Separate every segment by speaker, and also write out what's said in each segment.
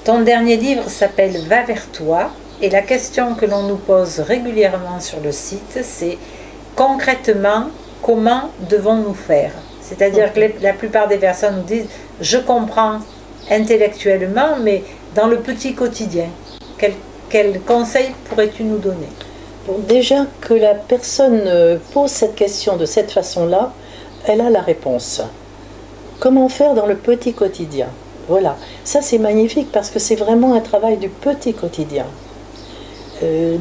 Speaker 1: Ton dernier livre s'appelle Va vers toi et la question que l'on nous pose régulièrement sur le site, c'est concrètement, comment devons-nous faire? C'est-à-dire que la plupart des personnes nous disent je comprends intellectuellement, mais dans le petit quotidien, quel conseil pourrais-tu nous donner?
Speaker 2: Bon, déjà que la personne pose cette question de cette façon-là, elle a la réponse. Comment faire dans le petit quotidien? Voilà, ça c'est magnifique parce que c'est vraiment un travail du petit quotidien.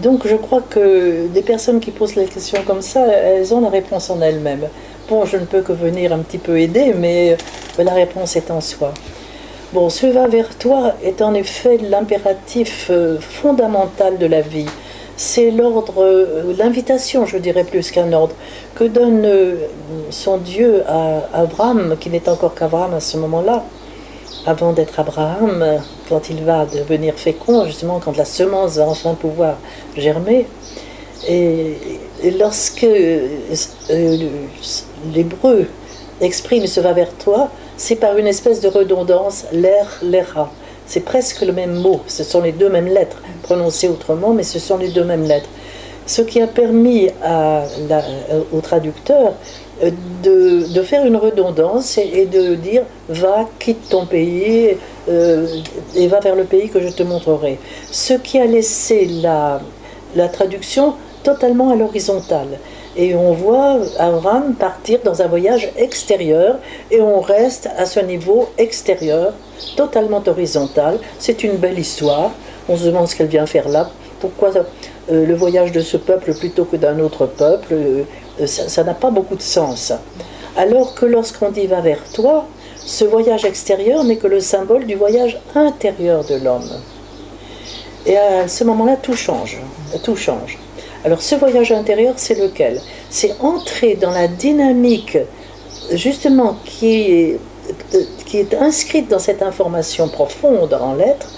Speaker 2: Donc je crois que des personnes qui posent la question comme ça, elles ont la réponse en elles-mêmes. Bon, je ne peux que venir un petit peu aider, mais la réponse est en soi. Bon, ce va vers toi est en effet l'impératif fondamental de la vie. C'est l'ordre, l'invitation, je dirais plus qu'un ordre, que donne son Dieu à Abraham, qui n'est encore qu'Abraham à ce moment-là, avant d'être Abraham, quand il va devenir fécond, justement quand la semence va enfin pouvoir germer. Et lorsque l'hébreu exprime ce va vers toi, c'est par une espèce de redondance, l'era. C'est presque le même mot, ce sont les deux mêmes lettres, prononcées autrement, mais ce sont les deux mêmes lettres. Ce qui a permis au traducteur de faire une redondance et de dire « va, quitte ton pays et va vers le pays que je te montrerai ». Ce qui a laissé la traduction totalement à l'horizontale. Et on voit Abraham partir dans un voyage extérieur et on reste à ce niveau extérieur, totalement horizontal. C'est une belle histoire. On se demande ce qu'elle vient faire là. Pourquoi le voyage de ce peuple plutôt que d'un autre peuple, ça n'a pas beaucoup de sens. Alors que lorsqu'on dit va vers toi, ce voyage extérieur n'est que le symbole du voyage intérieur de l'homme. Et à ce moment-là, tout change. Tout change. Alors ce voyage intérieur, c'est lequel? C'est entrer dans la dynamique, justement, qui est inscrite dans cette information profonde en lettres,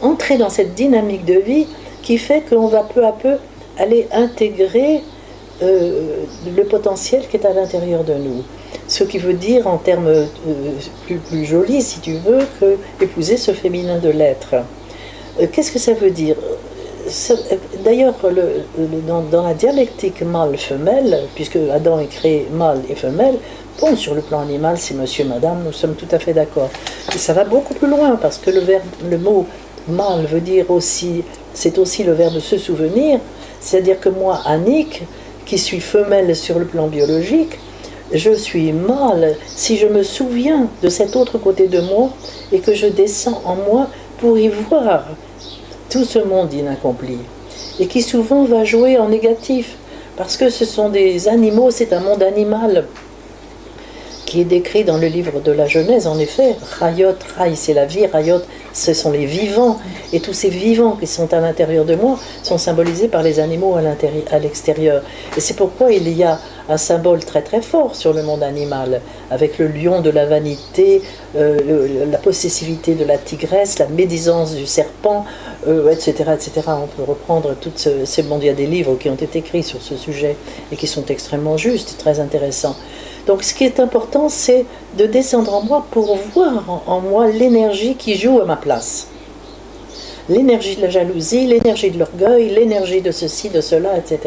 Speaker 2: entrer dans cette dynamique de vie qui fait qu'on va peu à peu aller intégrer le potentiel qui est à l'intérieur de nous. Ce qui veut dire, en termes plus jolis, si tu veux, que épouser ce féminin de l'être. Qu'est-ce que ça veut dire? D'ailleurs, dans la dialectique mâle-femelle, puisque Adam est créé mâle et femelle, bon, sur le plan animal, c'est monsieur, madame, nous sommes tout à fait d'accord. Et ça va beaucoup plus loin, parce que le mot mâle veut dire aussi, c'est aussi le verbe se souvenir, c'est-à-dire que moi, Annick, qui suis femelle sur le plan biologique, je suis mâle si je me souviens de cet autre côté de moi et que je descends en moi pour y voir tout ce monde inaccompli, et qui souvent va jouer en négatif, parce que ce sont des animaux, c'est un monde animal qui est décrit dans le livre de la Genèse, en effet. Rayot, Ray, c'est la vie, Rayot, ce sont les vivants, et tous ces vivants qui sont à l'intérieur de moi sont symbolisés par les animaux à l'extérieur. Et c'est pourquoi il y a un symbole très très fort sur le monde animal, avec le lion de la vanité, la possessivité de la tigresse, la médisance du serpent, etc., etc. On peut reprendre toutes ces mondes. Il y a des livres qui ont été écrits sur ce sujet et qui sont extrêmement justes, très intéressants. Donc ce qui est important, c'est de descendre en moi pour voir en moi l'énergie qui joue à ma place. L'énergie de la jalousie, l'énergie de l'orgueil, l'énergie de ceci, de cela, etc.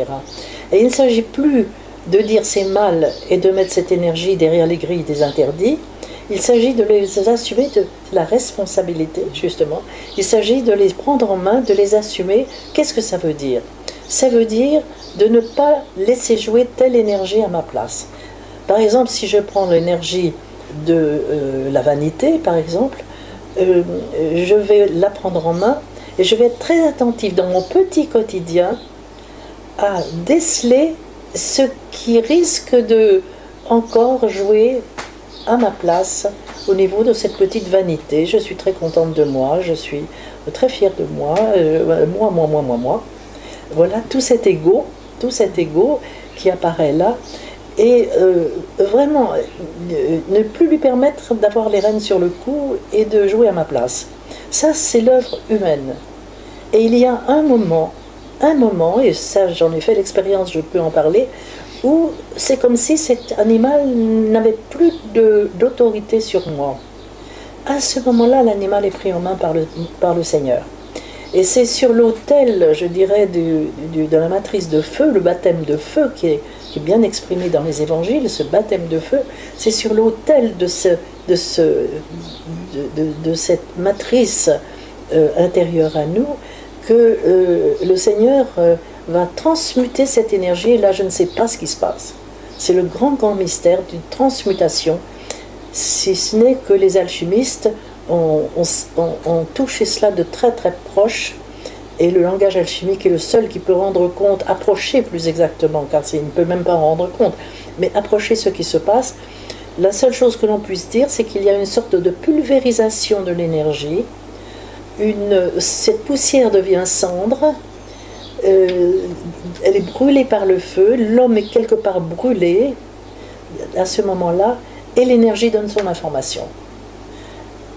Speaker 2: Et il ne s'agit plus de dire c'est mal et de mettre cette énergie derrière les grilles des interdits. Il s'agit de les assumer, de la responsabilité, justement. Il s'agit de les prendre en main, de les assumer. Qu'est-ce que ça veut dire? Ça veut dire de ne pas laisser jouer telle énergie à ma place. Par exemple, si je prends l'énergie de la vanité, par exemple, je vais la prendre en main et je vais être très attentive dans mon petit quotidien à déceler ce qui risque de encore jouer à ma place au niveau de cette petite vanité. Je suis très contente de moi, je suis très fière de moi, moi. Voilà, tout cet ego qui apparaît là. Et vraiment, ne plus lui permettre d'avoir les rênes sur le cou et de jouer à ma place. Ça, c'est l'œuvre humaine. Et il y a un moment, et ça j'en ai fait l'expérience, je peux en parler, où c'est comme si cet animal n'avait plus d'autorité sur moi. à ce moment-là, l'animal est pris en main par le Seigneur. Et c'est sur l'autel, je dirais, de la matrice de feu, le baptême de feu qui est bien exprimé dans les évangiles, ce baptême de feu, c'est sur l'autel de cette matrice intérieure à nous que le Seigneur va transmuter cette énergie. Et là, je ne sais pas ce qui se passe. C'est le grand, grand mystère d'une transmutation, si ce n'est que les alchimistes ont touché cela de très très proche, et le langage alchimique est le seul qui peut rendre compte, approcher plus exactement, car il ne peut même pas en rendre compte, mais approcher ce qui se passe. La seule chose que l'on puisse dire, c'est qu'il y a une sorte de pulvérisation de l'énergie, cette poussière devient cendre, elle est brûlée par le feu, l'homme est quelque part brûlé à ce moment-là, et l'énergie donne son information.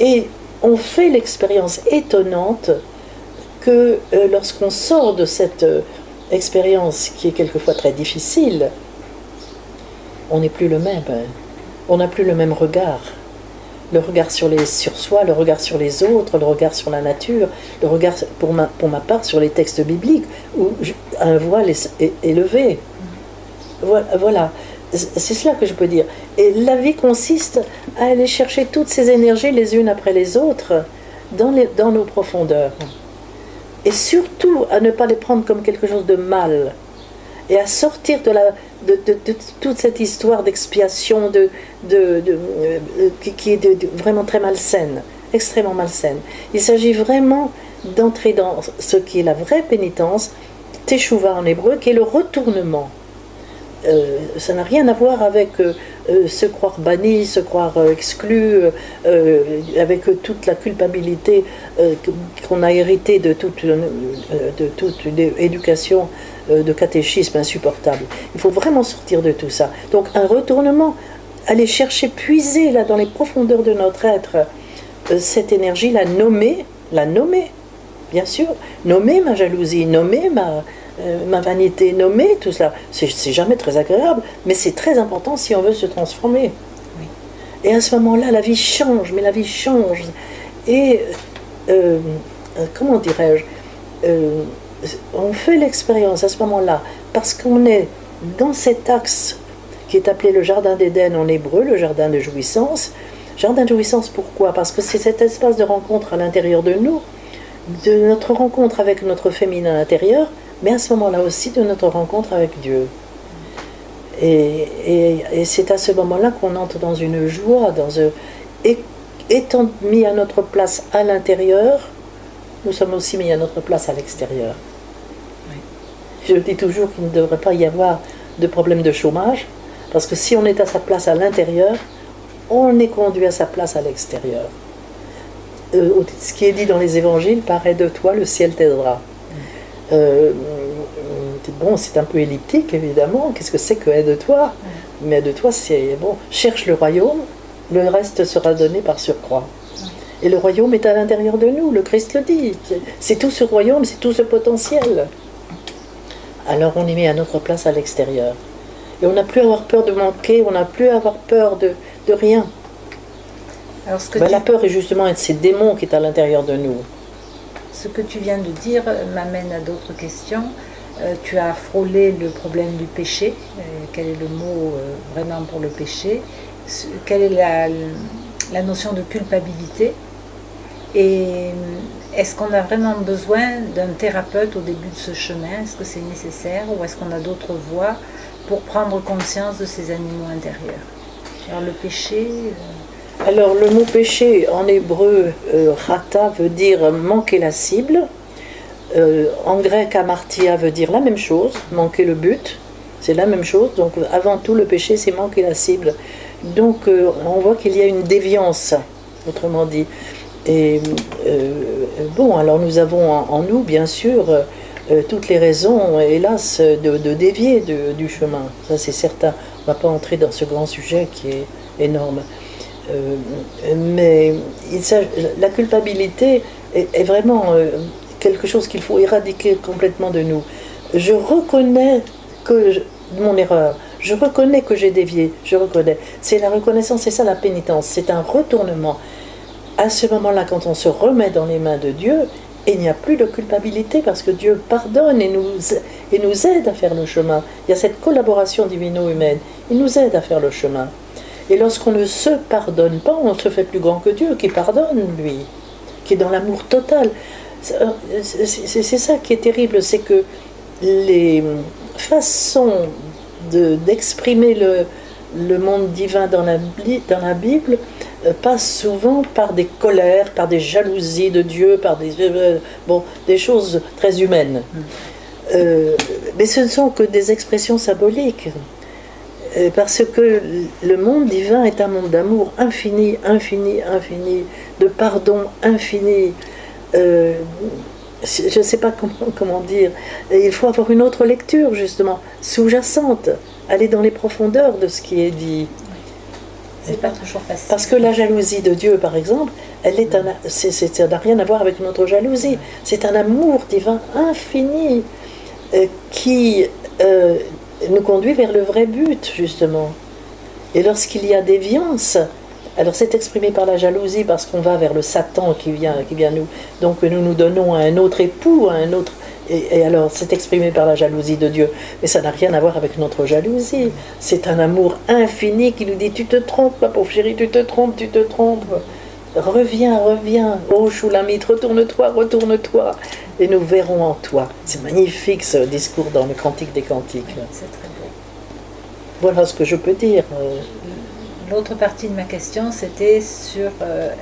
Speaker 2: Et on fait l'expérience étonnante que lorsqu'on sort de cette expérience qui est quelquefois très difficile, on n'est plus le même. On n'a plus le même regard. Le regard sur soi, le regard sur les autres, le regard sur la nature, le regard, pour ma part, sur les textes bibliques, où un voile est élevé. Voilà. C'est cela que je peux dire. Et la vie consiste à aller chercher toutes ces énergies les unes après les autres dans nos profondeurs. Et surtout à ne pas les prendre comme quelque chose de mal. Et à sortir de toute cette histoire d'expiation qui est vraiment très malsaine, extrêmement malsaine. Il s'agit vraiment d'entrer dans ce qui est la vraie pénitence, teshuva en hébreu, qui est le retournement. Ça n'a rien à voir avec se croire banni, se croire exclu, avec toute la culpabilité qu'on a héritée de toute une éducation de catéchisme insupportable. Il faut vraiment sortir de tout ça. Donc un retournement, aller chercher, puiser là dans les profondeurs de notre être cette énergie, la nommer, bien sûr, nommer ma jalousie, nommer ma vanité, nommer tout cela. C'est jamais très agréable, mais c'est très important si on veut se transformer. Oui. Et à ce moment-là, la vie change, mais la vie change. Et, comment dirais-je, on fait l'expérience à ce moment-là, parce qu'on est dans cet axe qui est appelé le jardin d'Éden en hébreu, le jardin de jouissance. Jardin de jouissance, pourquoi? Parce que c'est cet espace de rencontre à l'intérieur de nous, de notre rencontre avec notre féminin intérieur, mais à ce moment-là aussi de notre rencontre avec Dieu. Et c'est à ce moment-là qu'on entre dans une joie, étant mis à notre place à l'intérieur, nous sommes aussi mis à notre place à l'extérieur. Oui. Je dis toujours qu'il ne devrait pas y avoir de problème de chômage, parce que si on est à sa place à l'intérieur, on est conduit à sa place à l'extérieur. Ce qui est dit dans les évangiles, par aide de toi, le ciel t'aidera. Bon, c'est un peu elliptique, évidemment. Qu'est-ce que c'est que aide-toi? Mais aide-toi, c'est bon, cherche le royaume, le reste sera donné par surcroît. Et le royaume est à l'intérieur de nous, le Christ le dit. C'est tout ce royaume, c'est tout ce potentiel. Alors on est mis à notre place à l'extérieur. Et on n'a plus à avoir peur de manquer, on n'a plus à avoir peur de rien. Alors, la peur est justement un de ces démons qui est à l'intérieur de nous.
Speaker 1: Ce que tu viens de dire m'amène à d'autres questions. Tu as frôlé le problème du péché. Quel est le mot vraiment pour le péché? Quelle est la notion de culpabilité? Et est-ce qu'on a vraiment besoin d'un thérapeute au début de ce chemin? Est-ce que c'est nécessaire? Ou est-ce qu'on a d'autres voies pour prendre conscience de ces animaux intérieurs? Alors le péché...
Speaker 2: Alors le mot péché en hébreu, rata, veut dire manquer la cible. En grec, amartia veut dire la même chose, manquer le but. C'est la même chose. Donc avant tout, le péché, c'est manquer la cible. Donc on voit qu'il y a une déviance, autrement dit. Et bon, alors nous avons en nous, bien sûr, toutes les raisons, hélas, de dévier du chemin. Ça, c'est certain. On ne va pas entrer dans ce grand sujet qui est énorme. Mais la culpabilité est vraiment quelque chose qu'il faut éradiquer complètement de nous. Je reconnais mon erreur, je reconnais que j'ai dévié, je reconnais. C'est la reconnaissance, c'est ça la pénitence, c'est un retournement. à ce moment-là, quand on se remet dans les mains de Dieu, il n'y a plus de culpabilité parce que Dieu pardonne et nous aide à faire le chemin. Il y a cette collaboration divino-humaine. Il nous aide à faire le chemin. Et lorsqu'on ne se pardonne pas, on se fait plus grand que Dieu qui pardonne, lui, qui est dans l'amour total. C'est ça qui est terrible, c'est que les façons d'exprimer le monde divin dans la Bible passent souvent par des colères, par des jalousies de Dieu, par des choses très humaines. Mais ce ne sont que des expressions symboliques. Parce que le monde divin est un monde d'amour infini, infini, infini, de pardon infini. Je ne sais pas comment dire. Et il faut avoir une autre lecture, justement, sous-jacente, aller dans les profondeurs de ce qui est dit.
Speaker 1: C'est pas toujours facile.
Speaker 2: Parce que la jalousie de Dieu, par exemple, ça n'a rien à voir avec une autre jalousie. C'est un amour divin infini qui nous conduit vers le vrai but, justement. Et lorsqu'il y a déviance, alors c'est exprimé par la jalousie parce qu'on va vers le Satan qui vient nous. Donc nous donnons à un autre époux, à un autre. Et alors c'est exprimé par la jalousie de Dieu. Mais ça n'a rien à voir avec notre jalousie. C'est un amour infini qui nous dit: tu te trompes, ma pauvre chérie, tu te trompes, tu te trompes. Reviens, reviens. Oh Shulamite, retourne-toi, retourne-toi. Et nous verrons en toi. C'est magnifique ce discours dans le Cantique des Cantiques.
Speaker 1: C'est très beau.
Speaker 2: Voilà ce que je peux dire.
Speaker 1: L'autre partie de ma question, c'était sur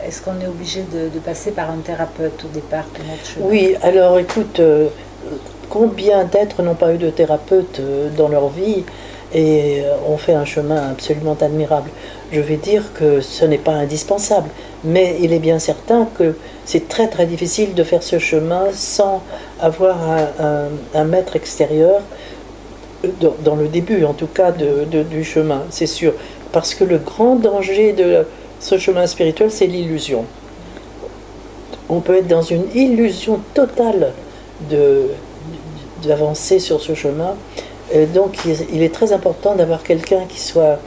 Speaker 1: est-ce qu'on est obligé de passer par un thérapeute au départ pour notre chemin?
Speaker 2: Oui, alors écoute, combien d'êtres n'ont pas eu de thérapeute dans leur vie et ont fait un chemin absolument admirable? Je vais dire que ce n'est pas indispensable, mais il est bien certain que c'est très très difficile de faire ce chemin sans avoir un maître extérieur, dans le début en tout cas du chemin, c'est sûr. Parce que le grand danger de ce chemin spirituel, c'est l'illusion. On peut être dans une illusion totale d'avancer sur ce chemin. Donc il est très important d'avoir quelqu'un qui soit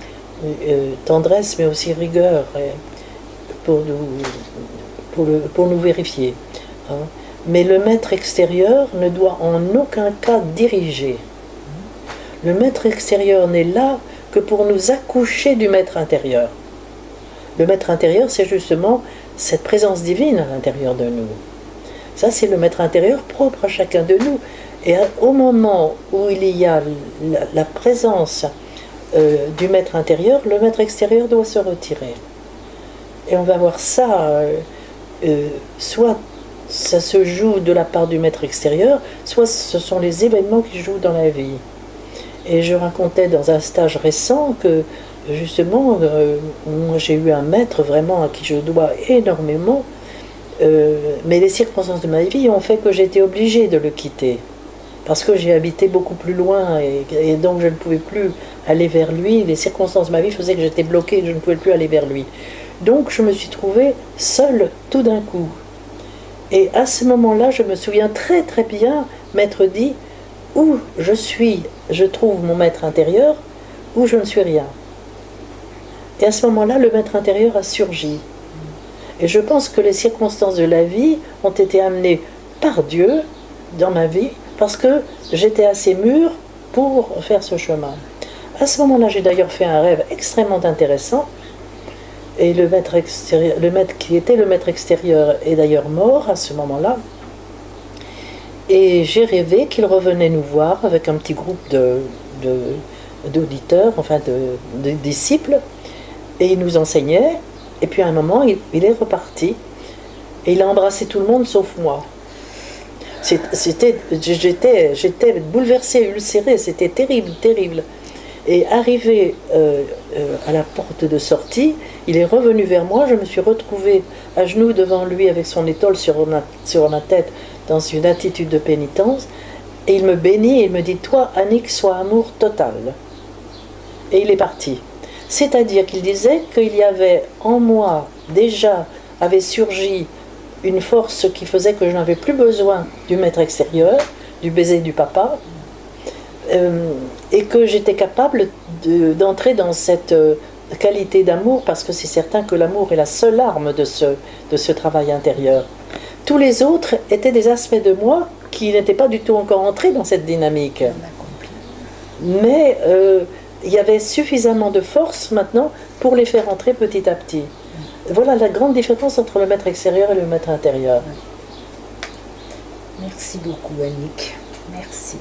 Speaker 2: tendresse, mais aussi rigueur, pour nous vérifier. Mais le maître extérieur ne doit en aucun cas diriger. Le maître extérieur n'est là que pour nous accoucher du maître intérieur. Le maître intérieur, c'est justement cette présence divine à l'intérieur de nous. Ça, c'est le maître intérieur propre à chacun de nous. Et au moment où il y a la présence du maître intérieur, le maître extérieur doit se retirer. Et on va voir ça, soit ça se joue de la part du maître extérieur, soit ce sont les événements qui jouent dans la vie. Et je racontais dans un stage récent que, justement, moi j'ai eu un maître vraiment à qui je dois énormément, mais les circonstances de ma vie ont fait que j'étais obligée de le quitter. Parce que j'ai habité beaucoup plus loin et donc je ne pouvais plus aller vers lui. Les circonstances de ma vie faisaient que j'étais bloquée et je ne pouvais plus aller vers lui. Donc je me suis trouvée seule tout d'un coup. Et à ce moment-là, je me souviens très très bien m'être dit: où je trouve mon maître intérieur, où je ne suis rien. Et à ce moment-là, le maître intérieur a surgi. Et je pense que les circonstances de la vie ont été amenées par Dieu dans ma vie, parce que j'étais assez mûre pour faire ce chemin. À ce moment-là, j'ai d'ailleurs fait un rêve extrêmement intéressant, et le maître qui était le maître extérieur est d'ailleurs mort à ce moment-là. Et j'ai rêvé qu'il revenait nous voir avec un petit groupe d'auditeurs, enfin de disciples, et il nous enseignait, et puis à un moment, il est reparti, et il a embrassé tout le monde sauf moi. J'étais bouleversée, ulcérée, c'était terrible, terrible. Et arrivé à la porte de sortie, il est revenu vers moi, je me suis retrouvée à genoux devant lui avec son étole sur ma tête, dans une attitude de pénitence, et il me bénit et il me dit: toi, Annick, sois amour total. Et il est parti. C'est-à-dire qu'il disait qu'il y avait en moi, déjà, avait surgi une force qui faisait que je n'avais plus besoin du maître extérieur, du baiser du papa, et que j'étais capable d'entrer dans cette qualité d'amour, parce que c'est certain que l'amour est la seule arme de ce travail intérieur. Tous les autres étaient des aspects de moi qui n'étaient pas du tout encore entrés dans cette dynamique. Mais il y avait suffisamment de force maintenant pour les faire entrer petit à petit. Voilà la grande différence entre le maître extérieur et le maître intérieur.
Speaker 1: Merci beaucoup, Annick. Merci.